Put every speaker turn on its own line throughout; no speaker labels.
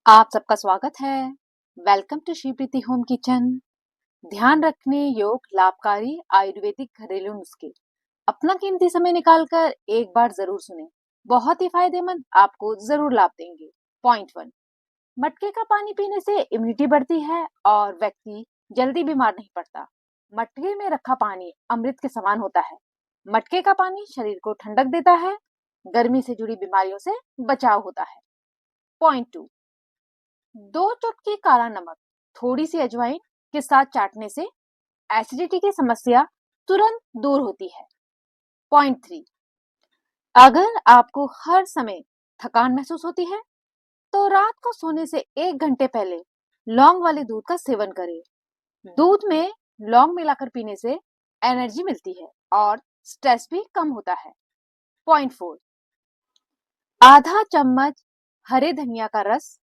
आप सबका स्वागत है। Welcome to Shri Preeti home kitchen. ध्यान रखने योग्य लाभकारी आयुर्वेदिक घरेलू नुस्खे अपना कीमती समय निकालकर एक बार जरूर सुने। बहुत ही फायदेमंद, आपको जरूर लाभ देंगे। पॉइंट 1, मटके का पानी पीने से इम्यूनिटी बढ़ती है और व्यक्ति जल्दी बीमार नहीं पड़ता। मटके में रखा पानी अमृत के समान होता है। मटके का पानी शरीर को ठंडक देता है, गर्मी से जुड़ी बीमारियों से बचाव होता है। पॉइंट 2, 2 चुटकी काला नमक थोड़ी सी अजवाइन के साथ चाटने से एसिडिटी की समस्या तुरंत दूर होती है। पॉइंट 3, अगर आपको हर समय थकान महसूस होती है तो रात को सोने से 1 घंटे पहले लौंग वाले दूध का सेवन करें। दूध में लौंग मिलाकर पीने से एनर्जी मिलती है और स्ट्रेस भी कम होता है। पॉइंट 4, आधा चम्मच हरे धनिया का रस,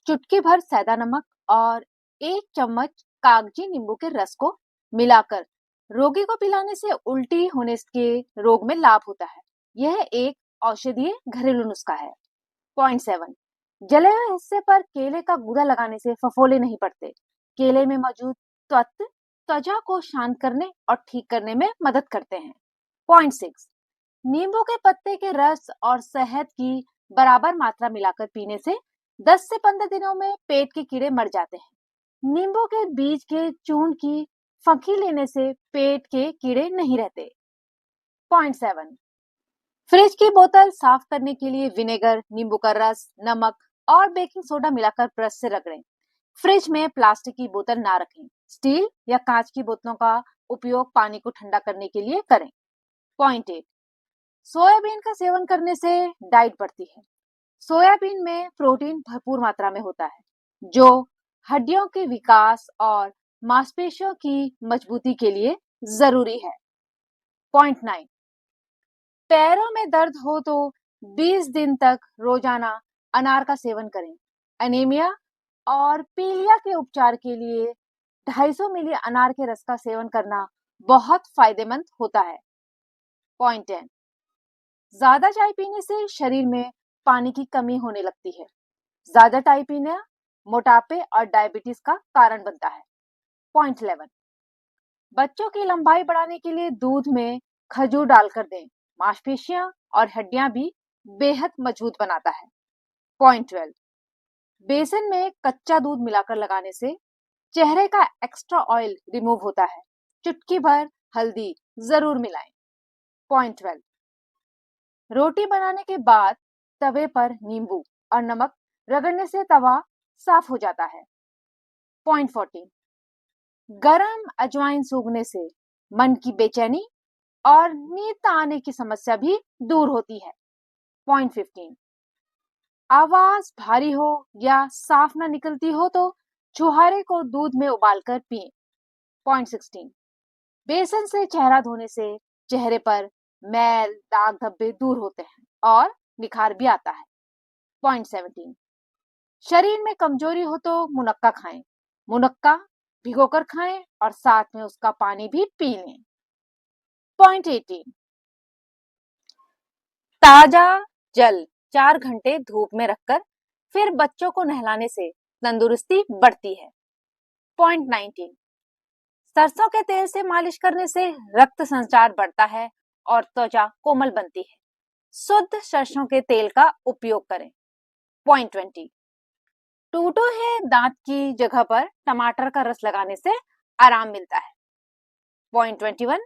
चुटकी भर सैदा नमक और 1 चम्मच कागजी नींबू के रस को मिलाकर रोगी को पिलाने से उल्टी होने के रोग में लाभ होता है। यह एक औषधीय घरेलू नुस्खा है। पॉइंट 7, जले हुए हिस्से पर केले का गूदा लगाने से फफोले नहीं पड़ते। केले में मौजूद तत्व त्वचा को शांत करने और ठीक करने में मदद करते हैं। पॉइंट 6, नींबू के पत्ते के रस और शहद की बराबर मात्रा मिलाकर पीने से 10 से 15 दिनों में पेट के कीड़े मर जाते हैं। नींबू के बीज के चूर्ण की फंकी लेने से पेट के कीड़े नहीं रहते। पॉइंट 7, फ्रिज की बोतल साफ करने के लिए विनेगर, नींबू का रस, नमक और बेकिंग सोडा मिलाकर ब्रश से रगड़ें। फ्रिज में प्लास्टिक की बोतल ना रखें। स्टील या कांच की बोतलों का उपयोग पानी को ठंडा करने के लिए करें। पॉइंट 8, सोयाबीन का सेवन करने से डाइट बढ़ती है। सोयाबीन में प्रोटीन भरपूर मात्रा में होता है, जो हड्डियों के विकास और मांसपेशियों की मजबूती के लिए जरूरी है। पॉइंट 9, पैरों में दर्द हो तो 20 दिन तक रोजाना अनार का सेवन करें। एनीमिया और पीलिया के उपचार के लिए 250 मिली अनार के रस का सेवन करना बहुत फायदेमंद होता है। पॉइंट 10, ज्यादा चाय पीने से शरीर में पानी की कमी होने लगती है। ज्यादा चाय पीना मोटापे और डायबिटीज का कारण बनता है। पॉइंट 11, बच्चों की लंबाई बढ़ाने के लिए दूध में खजूर डालकर दें। मांसपेशियां और हड्डियां भी बेहद मजबूत बनाता है। पॉइंट 12, बेसन में कच्चा दूध मिलाकर लगाने से चेहरे का एक्स्ट्रा ऑयल रिमूव होता है। चुटकी भर हल्दी जरूर मिलाएं। पॉइंट 12, रोटी बनाने के बाद तवे पर नींबू और नमक रगड़ने से तवा साफ हो जाता है। पॉइंट 14, गरम अजवाइन सूंघने से मन की बेचैनी और नींद आने की समस्या भी दूर होती है। पॉइंट 15, आवाज भारी हो या साफ न निकलती हो तो छुहारे को दूध में उबालकर पिएं। पॉइंट 16, बेसन से चेहरा धोने से चेहरे पर मैल, दाग धब्बे दूर होते हैं और निखार भी आता है। पॉइंट 17, शरीर में कमजोरी हो तो मुनक्का खाएं। मुनक्का भिगोकर खाएं और साथ में उसका पानी भी पी लें। पॉइंट 18, ताजा जल 4 घंटे धूप में रखकर फिर बच्चों को नहलाने से तंदुरुस्ती बढ़ती है। पॉइंट 19, सरसों के तेल से मालिश करने से रक्त संचार बढ़ता है और त्वचा कोमल बनती है। शुद्ध सरसों के तेल का उपयोग करें। पॉइंट 20, टूटे हैं दांत की जगह पर टमाटर का रस लगाने से आराम मिलता है। पॉइंट 21,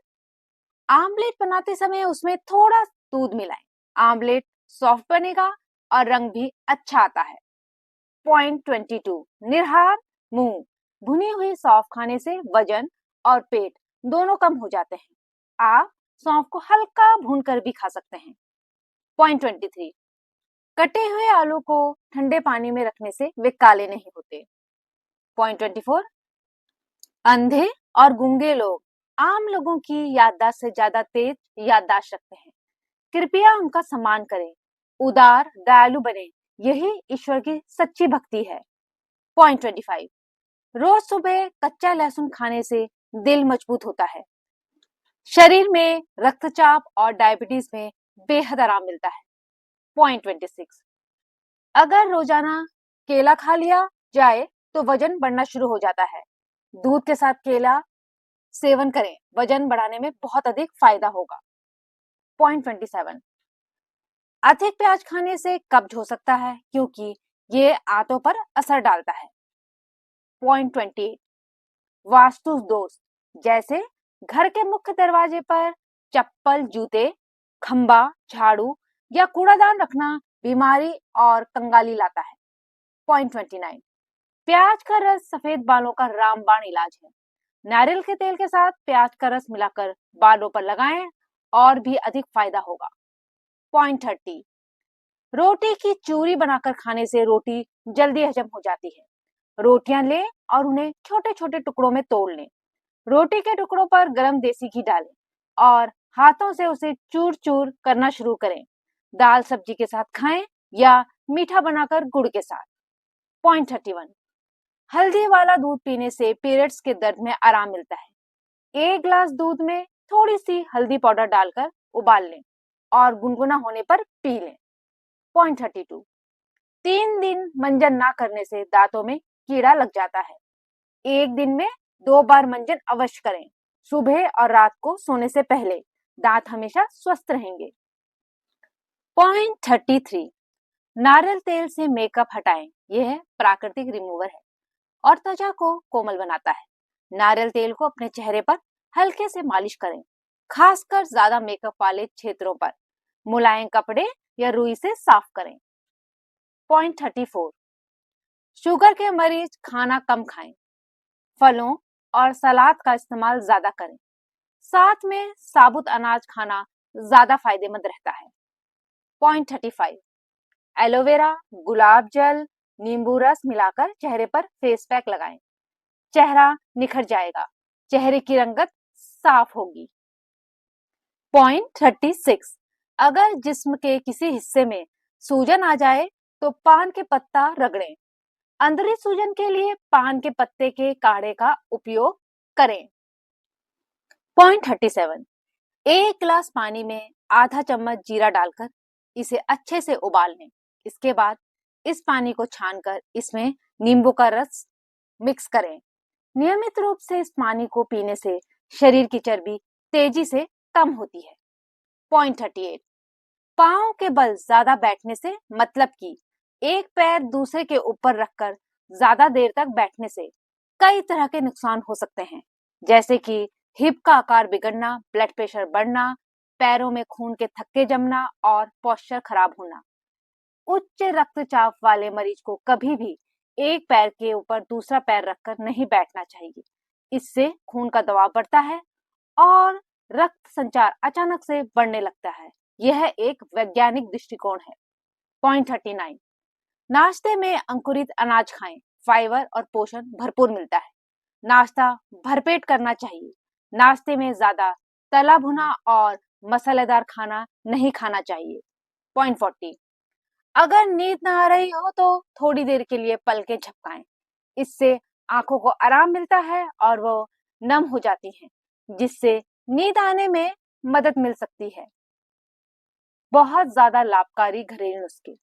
आमलेट बनाते समय उसमें थोड़ा दूध मिलाएं। आमलेट सॉफ्ट बनेगा और रंग भी अच्छा आता है। पॉइंट 22, निरहार मुंह भुनी हुई सौंफ खाने से वजन और पेट दोनों कम हो जाते हैं। आप सौंफ को हल्का भूनकर भी खा सकते हैं। पॉइंट 23, कटे हुए आलू को ठंडे पानी में रखने से वे काले नहीं होते। पॉइंट 24, अंधे और गूंगे लोग आम लोगों की याददाश्त से ज्यादा तेज याददाश्त रखते हैं। कृपया उनका सम्मान करें, उदार दयालु बने, यही ईश्वर की सच्ची भक्ति है। पॉइंट 25, रोज सुबह कच्चा लहसुन खाने से दिल मजबूत होता है। शरीर में रक्तचाप और डायबिटीज में बेहद आराम मिलता है। पॉइंट 26, अगर रोजाना केला खा लिया जाए तो वजन बढ़ना शुरू हो जाता है। दूध के साथ केला सेवन करें, वजन बढ़ाने में बहुत अधिक फायदा होगा। पॉइंट 27, अधिक प्याज खाने से कब्ज हो सकता है क्योंकि ये आंतों पर असर डालता है। पॉइंट 28, वास्तु दोष जैसे घर के मुख्य दरवाजे पर चप्पल, जूते, खंबा, झाड़ू या कूड़ादान रखना बीमारी और कंगाली लाता है। पॉइंट 29, प्याज का रस सफेद बालों का रामबाण इलाज है। नारियल के तेल के साथ प्याज का रस मिलाकर बालों पर लगाएं और भी अधिक फायदा होगा। पॉइंट 30, रोटी की चूरी बनाकर खाने से रोटी जल्दी हजम हो जाती है। रोटियां लें और उन्हें छोटे छोटे टुकड़ों में तोड़ लें। रोटी के टुकड़ों पर गरम देसी घी डालें और हाथों से उसे चूर चूर करना शुरू करें। दाल सब्जी के साथ खाएं या मीठा बनाकर गुड़ के साथ। पॉइंट 31, हल्दी वाला दूध पीने से पीरियड्स के दर्द में आराम मिलता है। एक ग्लास दूध में थोड़ी सी हल्दी पाउडर डालकर उबाल लें और गुनगुना होने पर पी लें। पॉइंट 32, 3 दिन मंजन ना करने से दांतों में कीड़ा लग जाता है। एक दिन में 2 बार मंजन अवश्य करें, सुबह और रात को सोने से पहले। दांत हमेशा स्वस्थ रहेंगे। पॉइंट 33, नारियल तेल से मेकअप हटाएं। यह प्राकृतिक रिमूवर है और त्वचा को कोमल बनाता है। नारियल तेल को अपने चेहरे पर हल्के से मालिश करें, खासकर ज्यादा मेकअप वाले क्षेत्रों पर। मुलायम कपड़े या रुई से साफ करें। पॉइंट 34, शुगर के मरीज खाना कम खाएं, फलों और सलाद का इस्तेमाल ज्यादा करें। साथ में साबुत अनाज खाना ज्यादा फायदेमंद रहता है। पॉइंट 35, एलोवेरा, गुलाब जल, नींबू रस मिलाकर चेहरे पर फेस पैक लगाएं। चेहरा निखर जाएगा, चेहरे की रंगत साफ होगी। पॉइंट 36, अगर जिस्म के किसी हिस्से में सूजन आ जाए तो पान के पत्ता रगड़ें। अंदरी सूजन के लिए पान के पत्ते के काढ़े का उपयोग करें। पॉइंट 37, एक गिलास पानी में आधा चम्मच जीरा डालकर इसे अच्छे से उबाल लें। इसके बाद इस पानी को छानकर इसमें नींबू का रस मिक्स करें। नियमित रूप से इस पानी को पीने से शरीर की चर्बी तेजी से कम होती है। पॉइंट 38, पांव के बल ज्यादा बैठने से, मतलब कि एक पैर दूसरे के ऊपर रखकर ज्यादा देर तक बैठने से कई तरह के नुकसान हो सकते हैं, जैसे कि हिप का आकार बिगड़ना, ब्लड प्रेशर बढ़ना, पैरों में खून के थक्के जमना और पोस्चर खराब होना। उच्च रक्तचाप वाले मरीज को कभी भी एक पैर के ऊपर दूसरा पैर रखकर नहीं बैठना चाहिए। इससे खून का दबाव बढ़ता है और रक्त संचार अचानक से बढ़ने लगता है। यह एक वैज्ञानिक दृष्टिकोण है। पॉइंट 39, नाश्ते में अंकुरित अनाज खाएं, फाइबर और पोषण भरपूर मिलता है। नाश्ता भरपेट करना चाहिए। नाश्ते में ज्यादा तला भुना और मसालेदार खाना नहीं खाना चाहिए। पॉइंट 40, अगर नींद ना आ रही हो तो थोड़ी देर के लिए पलकें झपकाएं। इससे आंखों को आराम मिलता है और वो नम हो जाती हैं, जिससे नींद आने में मदद मिल सकती है। बहुत ज्यादा लाभकारी घरेलू नुस्खे,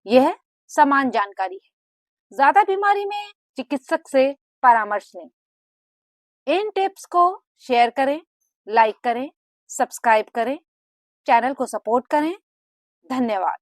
यह समान जानकारी है। ज्यादा बीमारी में चिकित्सक से परामर्श लें। इन टिप्स को शेयर करें, लाइक करें, सब्सक्राइब करें, चैनल को सपोर्ट करें। धन्यवाद।